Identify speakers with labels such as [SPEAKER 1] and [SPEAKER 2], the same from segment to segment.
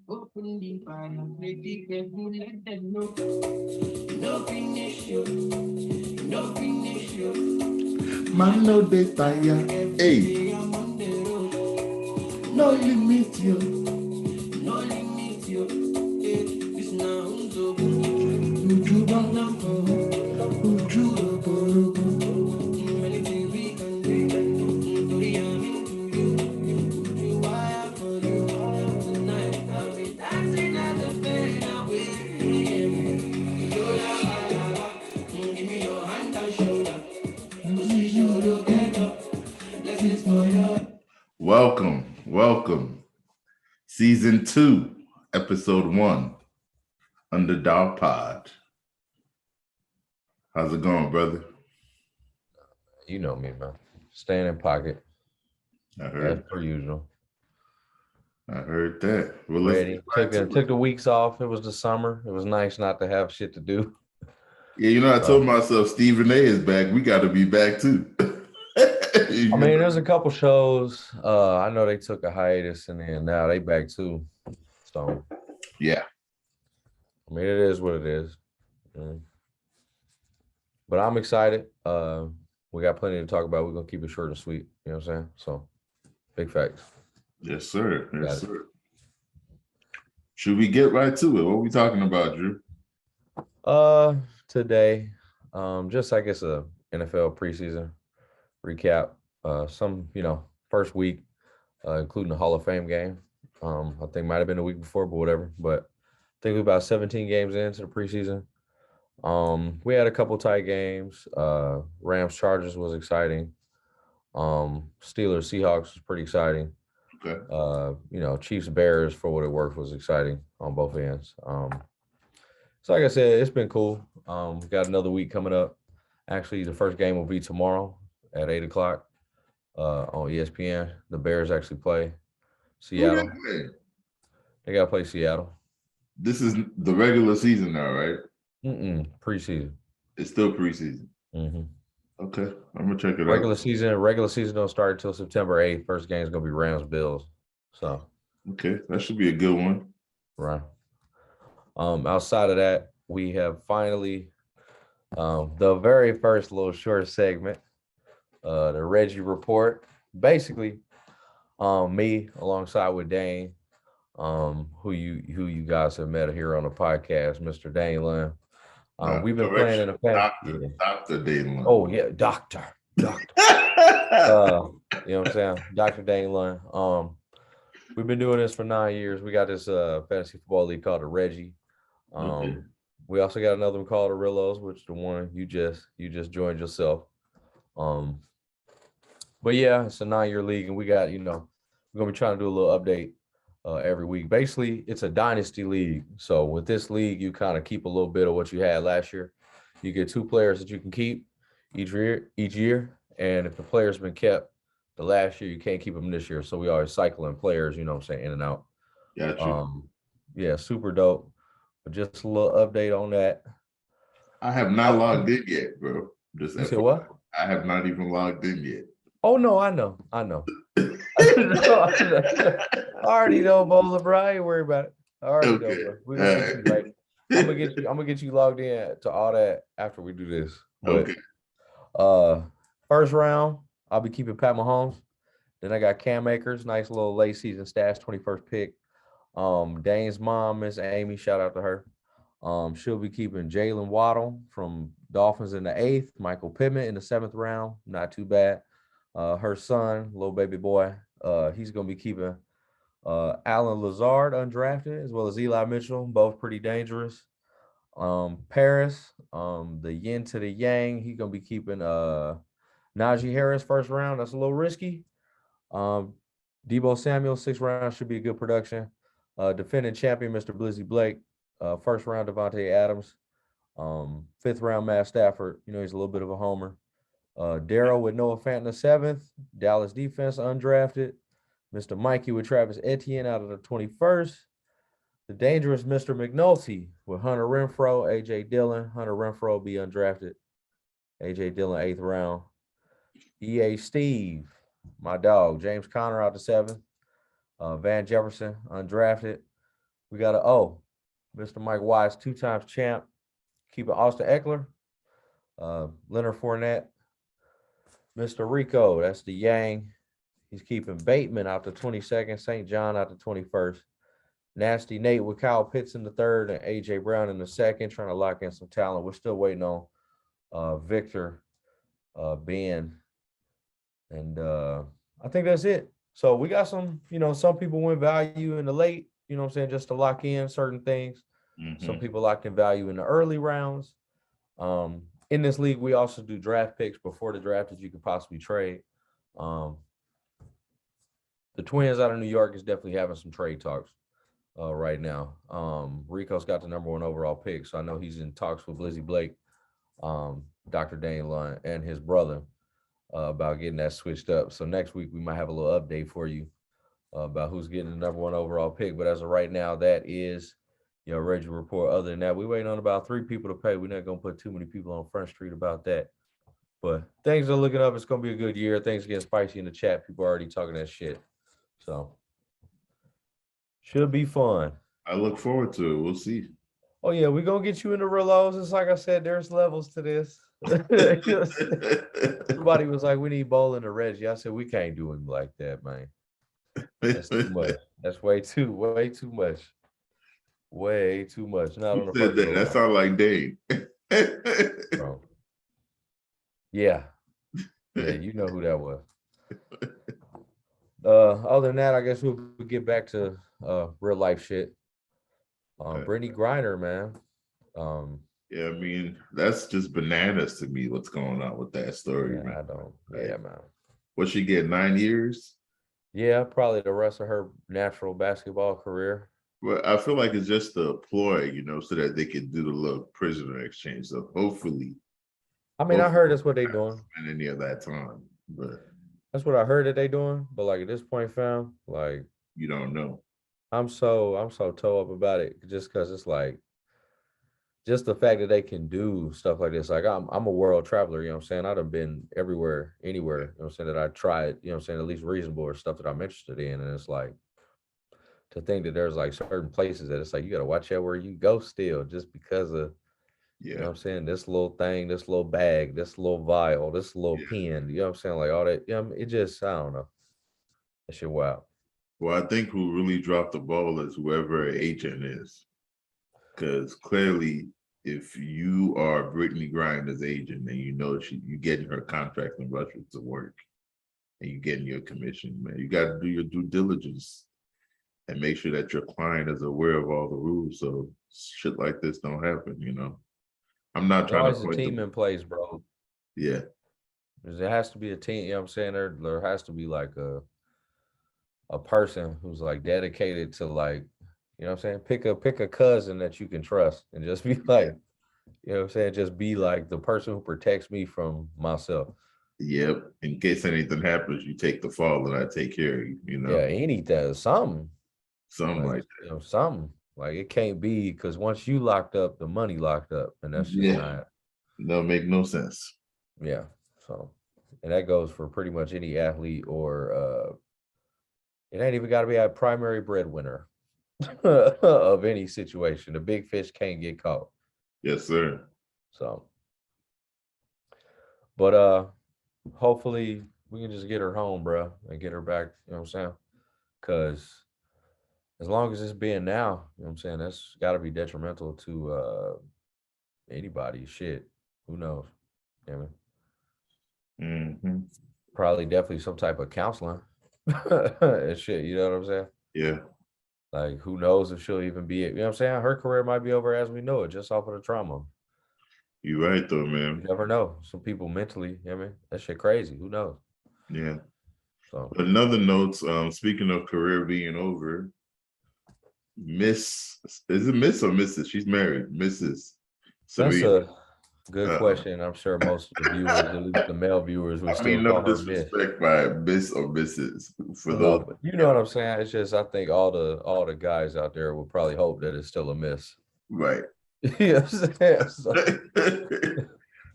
[SPEAKER 1] Open the fire, ready, careful, let them know. No finish you, no finish you. Man, no they tire. Hey, I'm on the road. No limit you, no limit you. It's now so good. You don't know who drew the ball. Anything we can do, to the I'm into you. You wire for you. Tonight I'll be dancing at the bed away. Give me your hand and shoulder. You look at up. Let's get for you. Welcome. Season 2, Episode 1, UndR Pod. How's it going, brother?
[SPEAKER 2] You know me, man. Staying in pocket.
[SPEAKER 1] I heard.
[SPEAKER 2] As per usual.
[SPEAKER 1] I heard that. Well,
[SPEAKER 2] ready. Took the weeks off. It was the summer. It was nice not to have shit to do.
[SPEAKER 1] Yeah, I told myself Stephen A is back. We got to be back too.
[SPEAKER 2] I mean, there's a couple shows. I know they took a hiatus and then now they back too. So
[SPEAKER 1] yeah.
[SPEAKER 2] I mean, it is what it is. But I'm excited. We got plenty to talk about. We're gonna keep it short and sweet. You know what I'm saying? So big facts.
[SPEAKER 1] Yes, sir. Yes, sir. Should we get right to it? What are we talking about, Drew?
[SPEAKER 2] Today, just I guess a NFL preseason recap. Some, first week, including the Hall of Fame game. I think might have been the week before, but whatever. But I think we're about 17 games into the preseason. We had a couple tight games. Rams Chargers was exciting. Steelers Seahawks was pretty exciting.
[SPEAKER 1] Okay.
[SPEAKER 2] Chiefs Bears for what it worked was exciting on both ends. So like I said, it's been cool. We got another week coming up. Actually, the first game will be tomorrow at 8:00 on ESPN. The Bears actually play Seattle. They got to play Seattle.
[SPEAKER 1] This is the regular season now, right?
[SPEAKER 2] Preseason.
[SPEAKER 1] It's still preseason.
[SPEAKER 2] Mm-hmm.
[SPEAKER 1] Okay, I'm gonna check it
[SPEAKER 2] Regular
[SPEAKER 1] out.
[SPEAKER 2] Regular season don't start until September 8th. First game is gonna be Rams Bills. So
[SPEAKER 1] okay, that should be a good one.
[SPEAKER 2] Right. Outside of that, we have finally the very first little short segment, the Reggie report. Basically, me alongside with Dane, who you guys have met here on the podcast, Mr. Dane Lund. We've been playing in the past.
[SPEAKER 1] Dr. Dane Lund.
[SPEAKER 2] Oh yeah, Doctor. You know what I'm saying? Dr. Dane Lund. We've been doing this for 9 years. We got this fantasy football league called the Reggie. We also got another one called the Rillos, which is the one you just joined yourself. But yeah, it's a 9-year league, and we got, we're gonna be trying to do a little update every week. Basically, it's a dynasty league. So with this league, you kind of keep a little bit of what you had last year. You get 2 players that you can keep each year, and if the player's been kept the last year, you can't keep them this year. So we always cycling players, in and out.
[SPEAKER 1] Gotcha.
[SPEAKER 2] Yeah, super dope. But just a little update on that.
[SPEAKER 1] I have not logged in yet, bro. Just
[SPEAKER 2] you said what?
[SPEAKER 1] I have not even logged in yet.
[SPEAKER 2] Oh no, I know. I already know, Bowler, bro. I ain't worried about it. I already know, bro. We're gonna get you right. I'm gonna get you logged in to all that after we do this. But, okay. First round, I'll be keeping Pat Mahomes. Then I got Cam Akers, nice little late season stash, 21st pick. Dane's mom, Miss Amy, shout out to her. She'll be keeping Jalen Waddle from Dolphins in the 8th, Michael Pittman in the 7th round, not too bad. Her son, little baby boy, he's gonna be keeping Alan Lazard undrafted, as well as Eli Mitchell, both pretty dangerous. Paris, the yin to the yang, he's gonna be keeping Najee Harris first round. That's a little risky. Debo Samuel, 6th round, should be a good production. Defending champion, Mr. Blizzy Blake, first round, Devontae Adams. 5th round, Matt Stafford. He's a little bit of a homer. Darryl with Noah Fant in the 7th. Dallas defense undrafted. Mr. Mikey with Travis Etienne out of the 21st. The dangerous Mr. McNulty with Hunter Renfrow, A.J. Dillon. Hunter Renfrow be undrafted. A.J. Dillon, 8th round. E.A. Steve, my dog. James Conner out the 7th. Van Jefferson, undrafted. We got Mr. Mike Wise, 2 times champ. Keeping Austin Eckler. Leonard Fournette. Mr. Rico, that's the Yang. He's keeping Bateman out the 22nd, St. John out the 21st. Nasty Nate with Kyle Pitts in the 3rd and A.J. Brown in the 2nd, trying to lock in some talent. We're still waiting on Victor, Ben, and I think that's it. So we got some people win value in the late, just to lock in certain things.
[SPEAKER 1] Mm-hmm.
[SPEAKER 2] Some people locked in value in the early rounds. In this league, we also do draft picks before the draft that you could possibly trade. The Twins out of New York is definitely having some trade talks right now. Rico's got the #1 overall pick, so I know he's in talks with Lizzie Blake, Dr. Dane Lund, and his brother about getting that switched up. So next week we might have a little update for you about who's getting the #1 overall pick. But as of right now, that is Reggie report. Other than that, we're waiting on about 3 people to pay. We're not gonna put too many people on Front Street about that. But things are looking up. It's gonna be a good year. Things getting spicy in the chat. People are already talking that shit. So should be fun.
[SPEAKER 1] I look forward to it. We'll see.
[SPEAKER 2] Oh yeah, we're gonna get you into reloads. It's like I said, there's levels to this. Somebody was like, we need bowling to Reggie. I said, we can't do him like that, man. That's too much. That's way too much. Way too much. Not on the
[SPEAKER 1] said that. That sounds like Dave.
[SPEAKER 2] Bro. Yeah. Yeah, you know who that was. Other than that, I guess we'll get back to real life shit. Britney Griner, man.
[SPEAKER 1] Yeah, I mean, that's just bananas to me. What's going on with that story,
[SPEAKER 2] yeah,
[SPEAKER 1] man?
[SPEAKER 2] I don't. Yeah, man.
[SPEAKER 1] What she get? 9 years?
[SPEAKER 2] Yeah, probably the rest of her natural basketball career.
[SPEAKER 1] Well, I feel like it's just a ploy, so that they can do the little prisoner exchange. So hopefully,
[SPEAKER 2] I heard that's what they doing.
[SPEAKER 1] Spend any of that time, but
[SPEAKER 2] that's what I heard that they doing. But like at this point, fam, like
[SPEAKER 1] you don't know.
[SPEAKER 2] I'm so toe up about it just because it's like just the fact that they can do stuff like this. Like I'm a world traveler, I've done been everywhere, anywhere, that I tried, at least reasonable or stuff that I'm interested in. And it's like to think that there's like certain places that it's like you gotta watch out where you go still just because of this little thing, this little bag, this little vial, this little pen, like all that. It just I don't know. That shit wild.
[SPEAKER 1] Well, I think who really dropped the ball is whoever her agent is. Because clearly, if you are Britney Griner's agent and you getting her contract in Russia to work and you getting your commission, man, you got to do your due diligence and make sure that your client is aware of all the rules so shit like this don't happen, I'm not trying to
[SPEAKER 2] point a team in place, bro.
[SPEAKER 1] Yeah.
[SPEAKER 2] There has to be a team, there has to be like a person who's like dedicated to like, pick a cousin that you can trust and just be like, just be like the person who protects me from myself.
[SPEAKER 1] Yep. In case anything happens, you take the fall and I take care of you,
[SPEAKER 2] Yeah, anything, something.
[SPEAKER 1] Something like that.
[SPEAKER 2] Something. Like it can't be because once you locked up, the money locked up. And that's just not.
[SPEAKER 1] No, make no sense.
[SPEAKER 2] Yeah. So, and that goes for pretty much any athlete or it ain't even got to be a primary breadwinner of any situation. The big fish can't get caught.
[SPEAKER 1] Yes, sir.
[SPEAKER 2] So, but hopefully we can just get her home, bro, and get her back, because as long as it's being now, that's got to be detrimental to anybody. Shit, who knows? Probably definitely some type of counseling and shit. You know what I'm saying?
[SPEAKER 1] Yeah.
[SPEAKER 2] Like, who knows if she'll even be it? You know what I'm saying? Her career might be over as we know it, just off of the trauma.
[SPEAKER 1] You're right, though, man.
[SPEAKER 2] You never know. Some people mentally, that shit crazy. Who knows?
[SPEAKER 1] Yeah.
[SPEAKER 2] So,
[SPEAKER 1] but another note, speaking of career being over, is it Miss or Mrs.? She's married, Mrs. Serena.
[SPEAKER 2] That's a good question. I'm sure most of the viewers, at least the male viewers, would still
[SPEAKER 1] no
[SPEAKER 2] call her
[SPEAKER 1] disrespect by Miss or Mrs. For
[SPEAKER 2] no,
[SPEAKER 1] those,
[SPEAKER 2] but you know what I'm saying. It's just I think all the guys out there will probably hope that it's still a miss.
[SPEAKER 1] Right.
[SPEAKER 2] You know what I'm saying?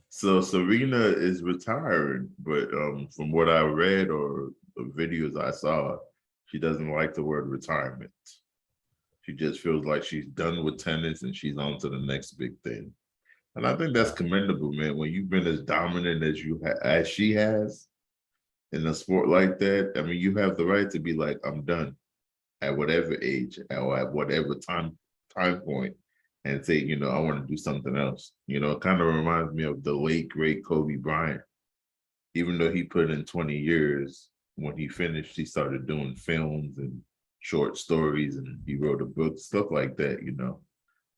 [SPEAKER 1] So Serena is retiring, but from what I read or the videos I saw, She doesn't like the word retirement. She just feels like she's done with tennis and she's on to the next big thing. And I think that's commendable, man. When you've been as dominant as as she has in a sport like that, I mean, you have the right to be like, I'm done at whatever age or at whatever time point, and say, I want to do something else. It kind of reminds me of the late great Kobe Bryant. Even though he put in 20 years, when he finished, he started doing films and short stories, and he wrote a book, stuff like that.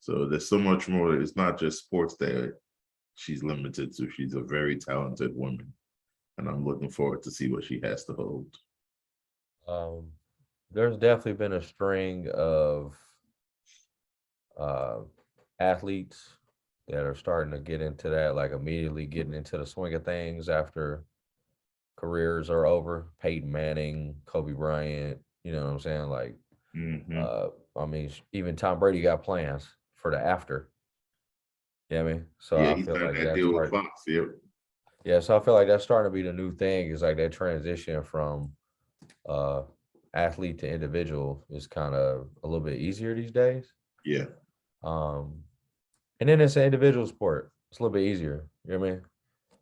[SPEAKER 1] So there's so much more. It's not just sports that she's limited to. She's a very talented woman, and I'm looking forward to see what she has to hold.
[SPEAKER 2] There's definitely been a string of athletes that are starting to get into that, like immediately getting into the swing of things after careers are over. Peyton Manning, Kobe Bryant, you know what I'm saying? Like, I mean, even Tom Brady got plans for the after. Yeah, I mean, so
[SPEAKER 1] Yeah,
[SPEAKER 2] I
[SPEAKER 1] he
[SPEAKER 2] feel
[SPEAKER 1] signed
[SPEAKER 2] like
[SPEAKER 1] that
[SPEAKER 2] that's
[SPEAKER 1] deal with Fox. Yep.
[SPEAKER 2] yeah, so I feel like that's starting to be the new thing. Is like that transition from uh athlete to individual is kind of a little bit easier these days.
[SPEAKER 1] Yeah.
[SPEAKER 2] Um, and then it's an individual sport. It's a little bit easier. You know what I mean?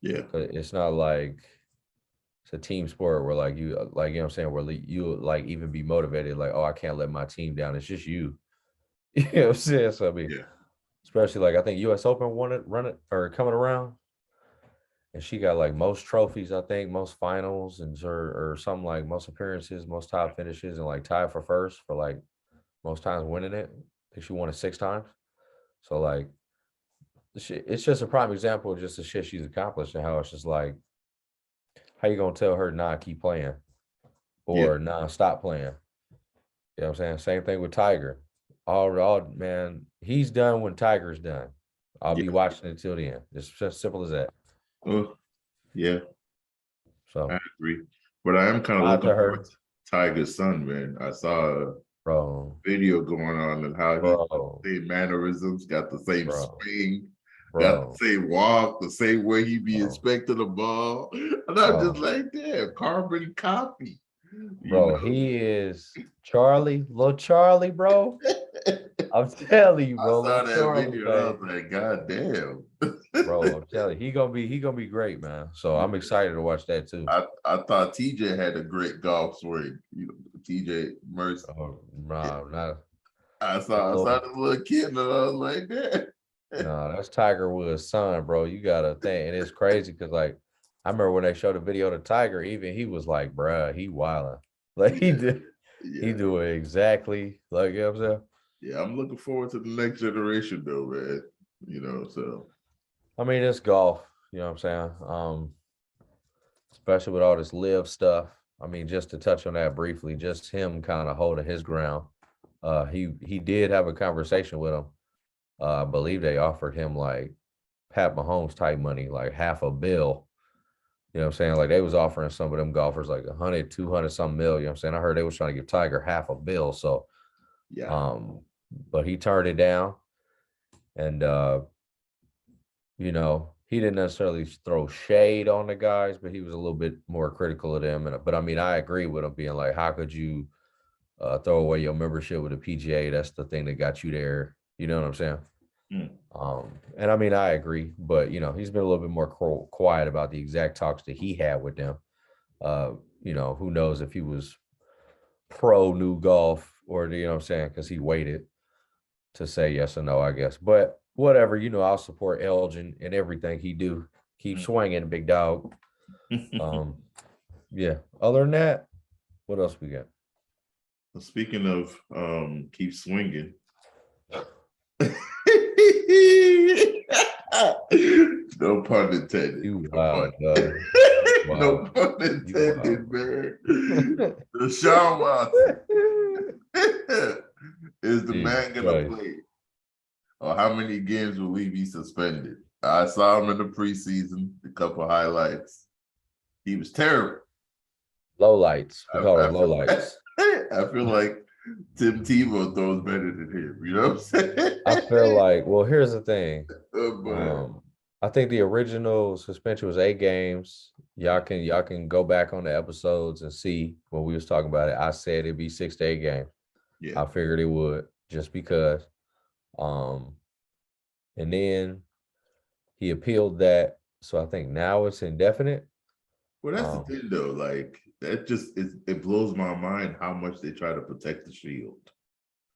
[SPEAKER 1] Yeah.
[SPEAKER 2] 'Cause it's not like it's a team sport where like you like you know what I'm saying where you like even be motivated like, oh, I can't let my team down. It's just you. You know what I'm saying? So I mean,
[SPEAKER 1] Yeah.
[SPEAKER 2] especially like I think US Open won it, run it or coming around. And she got like most trophies, I think, most finals and or something like most appearances, most top finishes, and like tied for first for like most times winning it. I think she won it 6 times. So like it's just a prime example of just the shit she's accomplished and how it's just like, how you gonna tell her nah, keep playing
[SPEAKER 1] Yeah.
[SPEAKER 2] or nah, stop playing? You know what I'm saying? Same thing with Tiger. All man, he's done when Tiger's done. I'll be
[SPEAKER 1] Yeah.
[SPEAKER 2] watching it till the end. It's just simple as that.
[SPEAKER 1] Oh, yeah. I
[SPEAKER 2] So
[SPEAKER 1] agree. But I am kind of
[SPEAKER 2] out
[SPEAKER 1] looking
[SPEAKER 2] to
[SPEAKER 1] forward
[SPEAKER 2] her,
[SPEAKER 1] to Tiger's son, man. I saw a
[SPEAKER 2] bro,
[SPEAKER 1] video going on and how he got
[SPEAKER 2] bro,
[SPEAKER 1] the same mannerisms, got the same
[SPEAKER 2] bro,
[SPEAKER 1] swing, got
[SPEAKER 2] bro,
[SPEAKER 1] the same walk, the same way he be
[SPEAKER 2] bro,
[SPEAKER 1] expecting the ball. And I'm just
[SPEAKER 2] bro,
[SPEAKER 1] like, damn, carbon copy. You
[SPEAKER 2] bro. He is Charlie, little Charlie, bro.
[SPEAKER 1] know?
[SPEAKER 2] I'm telling you,
[SPEAKER 1] I
[SPEAKER 2] bro,
[SPEAKER 1] saw
[SPEAKER 2] little
[SPEAKER 1] that
[SPEAKER 2] Charlie,
[SPEAKER 1] video and I
[SPEAKER 2] man.
[SPEAKER 1] was like, God damn.
[SPEAKER 2] Bro, I'm telling you, he gonna be great, man. So I'm excited to watch that too.
[SPEAKER 1] I thought TJ had a great golf swing. TJ Mercer.
[SPEAKER 2] Oh, nah, not
[SPEAKER 1] I saw the little kid and I was like, that.
[SPEAKER 2] no, that's Tiger Woods' son, bro. You gotta think, and it's crazy because like I remember when they showed the video to Tiger, even he was like, bruh, he wildin'. Like
[SPEAKER 1] Yeah,
[SPEAKER 2] he
[SPEAKER 1] yeah,
[SPEAKER 2] do it exactly like you know what I'm saying.
[SPEAKER 1] yeah. I'm looking forward to the next generation though, man. So
[SPEAKER 2] I mean, it's golf, you know what I'm saying? Especially with all this live stuff. I mean, just to touch on that briefly, just him kind of holding his ground. He did have a conversation with him. I believe they offered him like Pat Mahomes type money, like half a bill. You know what I'm saying? Like they was offering some of them golfers like 100, 200 some mil. You know what I'm saying? I heard they was trying to give Tiger half a bill. So
[SPEAKER 1] yeah,
[SPEAKER 2] but he turned it down. And he didn't necessarily throw shade on the guys, but he was a little bit more critical of them. But I mean, I agree with him being like, how could you throw away your membership with the PGA? That's the thing that got you there. You know what I'm saying?
[SPEAKER 1] mm.
[SPEAKER 2] And I mean, I agree, but he's been a little bit more quiet about the exact talks that he had with them. Who knows if he was pro new golf or you know what I'm saying, because he waited to say yes or no, I guess. But whatever, I'll support Elgin and everything he do. Keep swinging, big dog. Yeah. Other than that, what else we got?
[SPEAKER 1] Speaking of keep swinging. No pun intended.
[SPEAKER 2] You
[SPEAKER 1] No pun.
[SPEAKER 2] wild, dog.
[SPEAKER 1] No
[SPEAKER 2] Wow.
[SPEAKER 1] pun
[SPEAKER 2] You
[SPEAKER 1] intended,
[SPEAKER 2] wild.
[SPEAKER 1] man. Deshaun Watson is the
[SPEAKER 2] Jesus
[SPEAKER 1] man gonna
[SPEAKER 2] Christ.
[SPEAKER 1] play? Or how many games will we be suspended? I saw him in the preseason, a couple highlights. He was terrible.
[SPEAKER 2] Low lights. We
[SPEAKER 1] I,
[SPEAKER 2] call
[SPEAKER 1] I,
[SPEAKER 2] it low lights.
[SPEAKER 1] I feel like Tim Tebow throws better than him. You know what I'm saying?
[SPEAKER 2] I feel like, well, here's the thing.
[SPEAKER 1] But
[SPEAKER 2] I think the original suspension was 8 games. Y'all can go back on the episodes and see when we was talking about it. I said it'd be 6 to 8 games.
[SPEAKER 1] Yeah.
[SPEAKER 2] I figured it would just because. And then he appealed that. So I think now it's indefinite.
[SPEAKER 1] Well, that's the thing though. Like that it blows my mind how much they try to protect the Shield.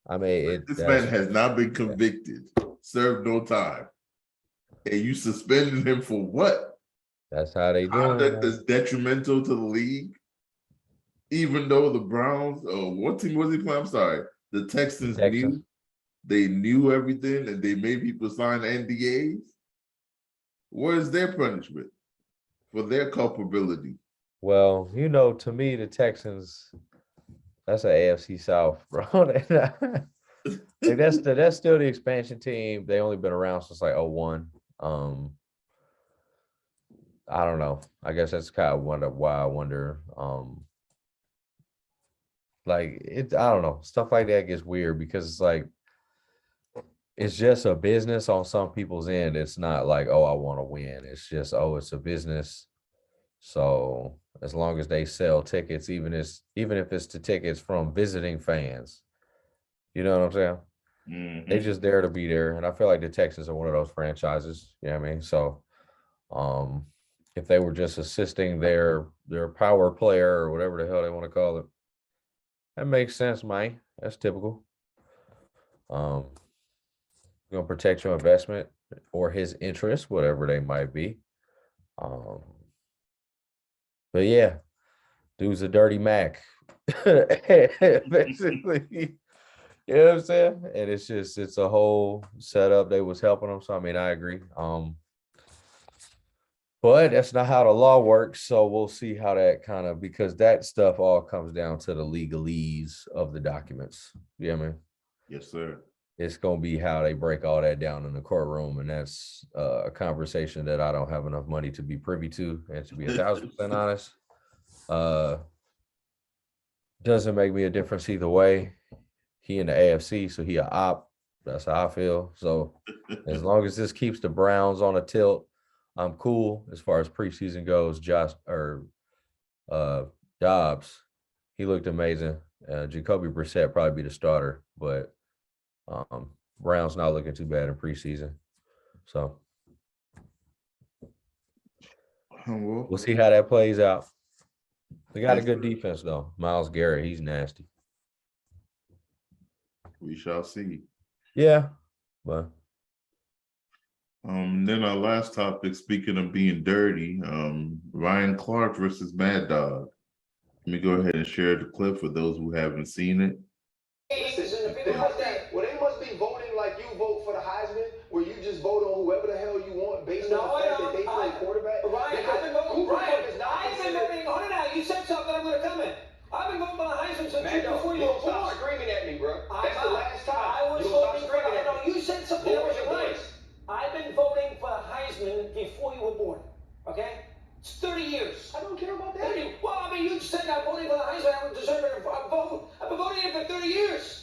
[SPEAKER 2] I mean,
[SPEAKER 1] Like, this man has not been convicted, served no time, and you suspended him for what?
[SPEAKER 2] That's how they do
[SPEAKER 1] Conduct that's detrimental to the league. Even though the Browns, what team was he playing? I'm sorry, the Texans knew everything, and they made people sign NDAs. What is their punishment for their culpability?
[SPEAKER 2] Well, to me, the Texans, that's an AFC South, bro. Like that's still the expansion team. They only been around since like 01. I don't know. I guess that's kind of why I wonder. I don't know. Stuff like that gets weird because it's like it's just a business on some people's end. It's not like, oh, I want to win. It's just, oh, it's a business. So as long as they sell tickets, even if it's the tickets from visiting fans, you know what I'm saying?
[SPEAKER 1] Mm-hmm.
[SPEAKER 2] They just dare to be there. And I feel like the Texans are one of those franchises. You know what I mean? So if they were just assisting their power player or whatever the hell they want to call it, that makes sense, man. That's typical. You're gonna protect your investment or his interests, whatever they might be. But yeah, dude's a dirty Mac. Basically. You know what I'm saying? And it's a whole setup. They was helping them. So I mean, I agree. But that's not how the law works. So we'll see how that because that stuff all comes down to the legalese of the documents. You know what I mean?
[SPEAKER 1] Yes, sir.
[SPEAKER 2] It's gonna be how they break all that down in the courtroom, and that's a conversation that I don't have enough money to be privy to, and to be 1,000% honest, doesn't make me a difference either way. He in the AFC, so he a op. That's how I feel. So as long as this keeps the Browns on a tilt, I'm cool. As far as preseason goes, Dobbs, he looked amazing. Jacoby Brissett probably be the starter, but Browns not looking too bad in preseason. So we'll see how that plays out. They got a good defense though. Myles Garrett, he's nasty.
[SPEAKER 1] We shall see.
[SPEAKER 2] Yeah, but
[SPEAKER 1] then our last topic, speaking of being dirty, Ryan Clark versus Mad Dog. Let me go ahead and share the clip for those who haven't seen it.
[SPEAKER 3] Listen, they must be voting like you vote for the Heisman, where you just vote on whoever the hell you want based on the fact that they play quarterback.
[SPEAKER 4] Ryan, I've been voting. Hold on now. You said something. I'm going to come in. I've been voting for the Heisman since before you were born.
[SPEAKER 3] Stop screaming at me, bro. That's the last time.
[SPEAKER 4] I was voting for the. No, you said something.
[SPEAKER 3] Lower your voice.
[SPEAKER 4] I've been voting for the Heisman before you were born. Okay. It's 30 years.
[SPEAKER 3] I don't care about that.
[SPEAKER 4] 30. Well, I mean, you said I'm voting for the Heisman. I would deserve it. I've been voting it for 30 years.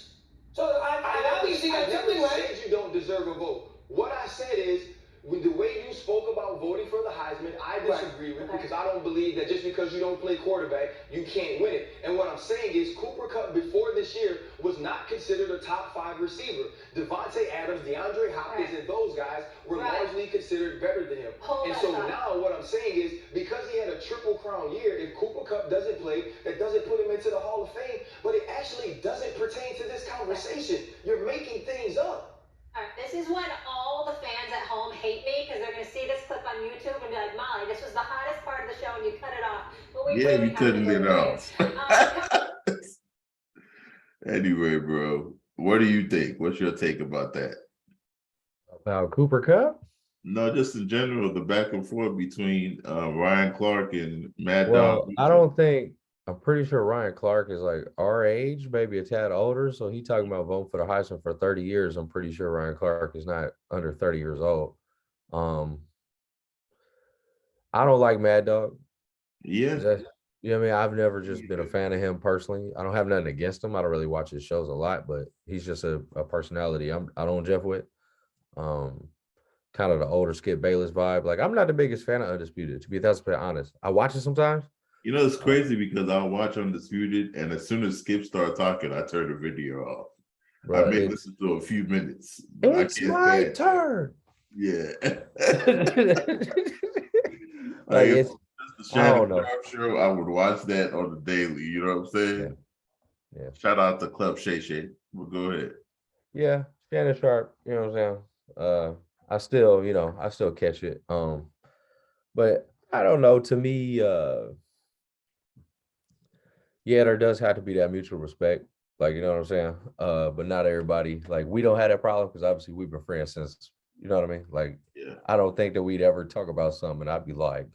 [SPEAKER 4] So I obviously got something right.
[SPEAKER 3] I never said you don't deserve a vote. What I said is, the way you spoke about voting for the Heisman, I disagree with, because I don't believe that just because you don't play quarterback, you can't win it. And what I'm saying is Cooper Kupp before this year was not considered a top 5 receiver. Devontae Adams, DeAndre Hopkins, and those guys were largely considered better than him. Now what I'm saying is, because he had a triple crown year, if Cooper Kupp doesn't play, that doesn't put him into the Hall of Fame, but it actually doesn't pertain to this conversation. You're making things up.
[SPEAKER 5] All right, this is when all the fans at home hate me because they're going to see this clip on YouTube and be like, Molly, this was the hottest part of the show and you cut it off. But
[SPEAKER 1] you cutting it off. Anyway, bro, what do you think? What's your take about that?
[SPEAKER 2] About Cooper Kupp?
[SPEAKER 1] No, just in general, the back and forth between Ryan Clark and Mad
[SPEAKER 2] Dog.
[SPEAKER 1] Well,
[SPEAKER 2] I'm pretty sure Ryan Clark is like our age, maybe a tad older. So he talking about voting for the Heisman for 30 years. I'm pretty sure Ryan Clark is not under 30 years old. I don't like Mad Dog.
[SPEAKER 1] Yeah.
[SPEAKER 2] You know what I mean? I've never just been a fan of him personally. I don't have nothing against him. I don't really watch his shows a lot, but he's just a personality I don't jeff with. kind of the older Skip Bayless vibe. Like, I'm not the biggest fan of Undisputed, to be 1,000% honest. I watch it sometimes.
[SPEAKER 1] You know, it's crazy because I'll watch Undisputed, and as soon as Skip starts talking, I turn the video off.
[SPEAKER 2] Bro,
[SPEAKER 1] I may listen to a few minutes.
[SPEAKER 2] It's my turn.
[SPEAKER 1] Yeah.
[SPEAKER 2] Like, it's
[SPEAKER 1] the Shannon Sharp show, I would watch that on the daily. You know what I'm saying?
[SPEAKER 5] Yeah.
[SPEAKER 1] Shout out to Club Shay Shay. Well, go ahead.
[SPEAKER 2] Yeah, Shannon Sharp. You know what I'm saying? I still catch it. But I don't know. To me, yeah, there does have to be that mutual respect. Like, you know what I'm saying? But not everybody. Like, we don't have that problem because obviously we've been friends since. You know what I mean? Like,
[SPEAKER 1] yeah.
[SPEAKER 2] I don't think that we'd ever talk about something and I'd be like,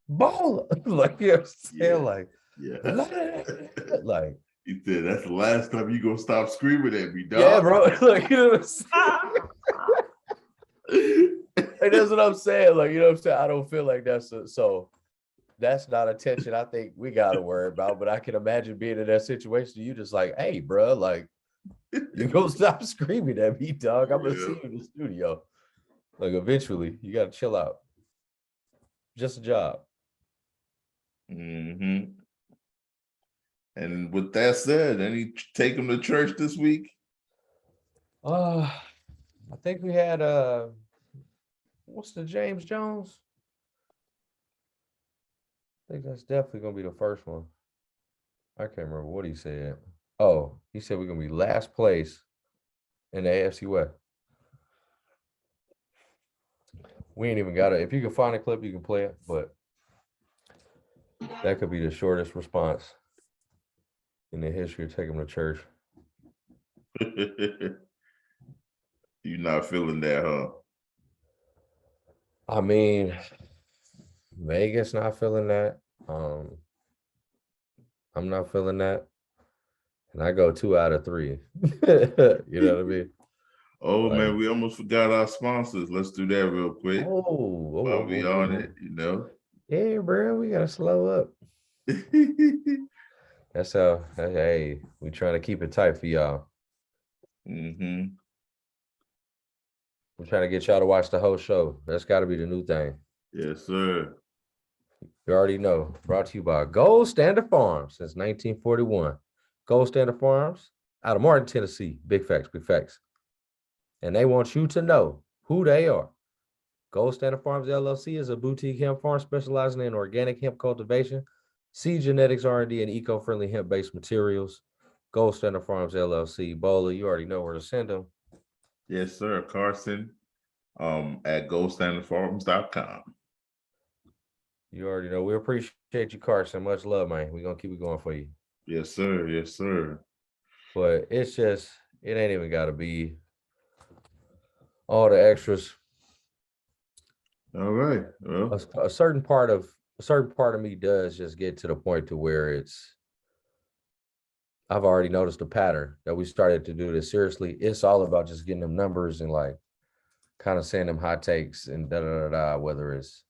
[SPEAKER 2] ball. Like, you know what I'm saying? Like, like,
[SPEAKER 1] he said, that's the last time you gonna stop screaming at me, dog.
[SPEAKER 2] Yeah, bro. Like, you know what I'm saying? Like, that's what I'm saying. Like, you know what I'm saying? I don't feel like that's so that's not a tension I think we gotta worry about. But I can imagine being in that situation. You just like, hey, bro, like, you gonna stop screaming at me, dog. I'm gonna see you in the studio. Like, eventually, you gotta chill out. Just a job.
[SPEAKER 1] Mm-hmm. And with that said, any take him to church this week?
[SPEAKER 2] I think we had what's the James Jones? I think that's definitely gonna be the first one. I can't remember what he said. Oh, he said we're gonna be last place in the AFC West. We ain't even got it. If you can find a clip, you can play it, but that could be the shortest response in the history of taking them to church.
[SPEAKER 1] You're not feeling that, huh?
[SPEAKER 2] I mean, Vegas not feeling that. I'm not feeling that. And I go 2 out of 3. You know what I mean?
[SPEAKER 1] Oh,
[SPEAKER 2] like,
[SPEAKER 1] man, we almost forgot our sponsors. Let's do that real quick.
[SPEAKER 2] While
[SPEAKER 1] we on it, you know?
[SPEAKER 2] Yeah, bro, we got to slow up. That's how, hey, we trying to keep it tight for y'all.
[SPEAKER 1] Mm-hmm.
[SPEAKER 2] We're trying to get y'all to watch the whole show. That's got to be the new thing.
[SPEAKER 1] Yes, sir.
[SPEAKER 2] You already know. Brought to you by Gold Standard Farms since 1941. Gold Standard Farms out of Martin, Tennessee. Big facts, big facts. And they want you to know who they are. Gold Standard Farms LLC is a boutique hemp farm specializing in organic hemp cultivation, seed genetics, R&D, and eco-friendly hemp-based materials. Gold Standard Farms LLC. Bowler, you already know where to send them.
[SPEAKER 1] Yes, sir. Carson at goldstandardfarms.com.
[SPEAKER 2] You already know. We appreciate you, Carson. Much love, man. We're going to keep it going for you.
[SPEAKER 1] Yes, sir. Yes, sir.
[SPEAKER 2] But it's just, it ain't even got to be all the extras.
[SPEAKER 1] All right. Well,
[SPEAKER 2] a certain part of me does just get to the point to where I've already noticed a pattern that we started to do this seriously. It's all about just getting them numbers and like kind of saying them hot takes and whether it's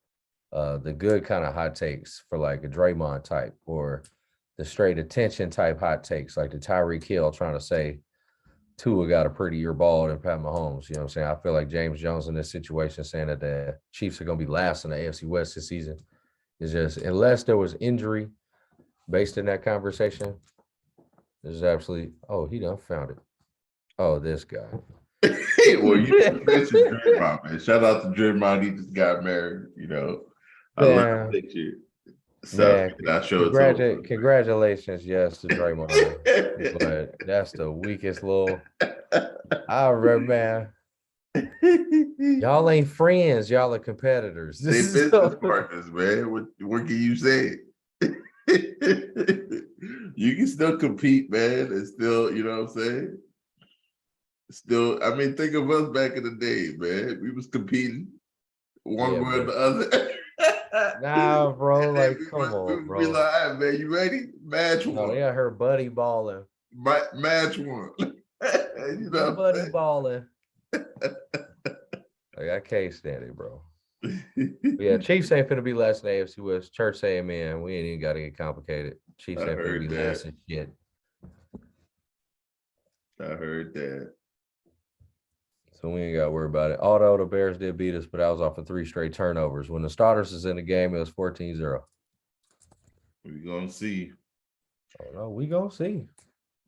[SPEAKER 2] the good kind of hot takes for like a Draymond type or the straight attention type hot takes, like the Tyreek Hill trying to say Tua got a prettier ball than Pat Mahomes. You know what I'm saying? I feel like James Jones in this situation saying that the Chiefs are going to be last in the AFC West this season is just, unless there was injury based in that conversation, this is absolutely, he done found it. Oh, this guy.
[SPEAKER 1] Well, you mentioned Draymond, man. Shout out to Draymond. He just got married, you know. I love the picture. So
[SPEAKER 2] Congratulations, yes, to Draymond. But that's the weakest little. I remember, man. Y'all ain't friends. Y'all are competitors.
[SPEAKER 1] They business partners, man. What can you say? You can still compete, man, and still, you know what I'm saying? Still, I mean, think of us back in the day, man. We was competing one way or the other.
[SPEAKER 2] Nah, bro, like, come on, bro.
[SPEAKER 1] Be like, all right, man, you ready? Match one.
[SPEAKER 2] No, they got her buddy balling.
[SPEAKER 1] Match one. You know,
[SPEAKER 2] buddy balling. Like, I can't stand it, bro. Yeah, Chiefs ain't finna be last in the AFC West. Church say amen. We ain't even got to get complicated. Chiefs ain't finna be last in shit.
[SPEAKER 1] I heard that.
[SPEAKER 2] So we ain't got to worry about it. Although the Bears did beat us, but that was off of 3 straight turnovers. When the starters is in the game, it was 14-0.
[SPEAKER 1] We're going to see.
[SPEAKER 2] I don't know. We going to see.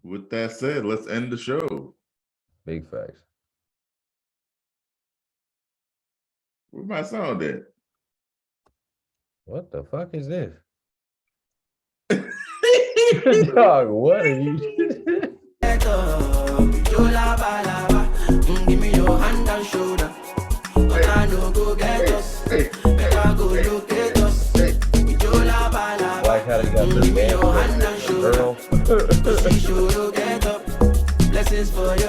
[SPEAKER 1] With that said, let's end the show.
[SPEAKER 2] Big facts.
[SPEAKER 1] Where my sound at?
[SPEAKER 2] What the fuck is this? Dog, what are you?
[SPEAKER 6] Give me your hand and shoulder. But I know go get us. Better go locate us.
[SPEAKER 2] Like how they got this man girl.
[SPEAKER 6] Blessings for you.